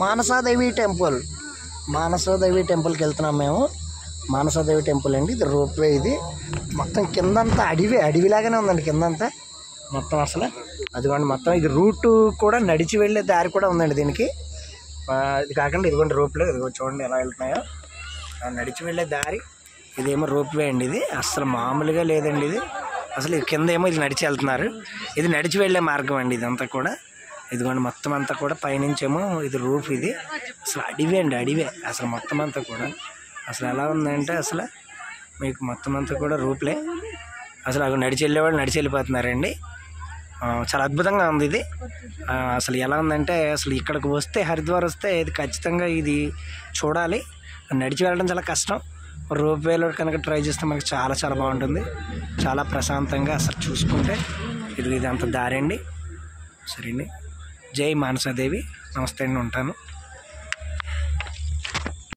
Manasa Devi temple, Manasa Devi టెంపుల్కి వెళ్తున్నాం మేము. మానసాదేవి టెంపుల్ అండి, ఇది రోప్వే. ఇది మొత్తం కిందంతా అడవిలాగానే ఉందండి కిందంతా మొత్తం. అసలు అదిగోండి మొత్తం ఇది రూటు కూడా నడిచి వెళ్ళే దారి కూడా ఉందండి దీనికి. ఇది కాకుండా ఇదిగోండి రోప్వే, ఇదిగో చూడండి ఎలా వెళ్తున్నాయో, నడిచి వెళ్ళే దారి. ఇదేమో రోప్వే అండి, ఇది అసలు మామూలుగా లేదండి. ఇది అసలు కింద ఏమో ఇది నడిచి వెళ్తున్నారు, ఇది నడిచి వెళ్ళే మార్గం అండి ఇదంతా కూడా. ఇదిగోండి మొత్తం అంతా కూడా పైనుంచేమో ఇది రూఫ్. ఇది అసలు అడివే అండి, అడివే అసలు మొత్తం అంతా కూడా. అసలు ఎలా ఉందంటే అసలు మీకు మొత్తం అంతా కూడా రూప్లే. అసలు అక్కడ నడిచి వెళ్ళేవాళ్ళు నడిచి వెళ్ళిపోతున్నారండి. చాలా అద్భుతంగా ఉంది ఇది. అసలు ఎలా ఉందంటే అసలు ఇక్కడికి వస్తే, హరిద్వార్ వస్తే ఇది ఖచ్చితంగా ఇది చూడాలి. నడిచి వెళ్ళడం చాలా కష్టం, రోప్వేలో కనుక ట్రై చేస్తే మనకు చాలా చాలా బాగుంటుంది, చాలా ప్రశాంతంగా అసలు చూసుకుంటే. ఇదంతా దారి అండి. సరే అండి, జై మానసాదేవి. నమస్తే అండి, ఉంటాను.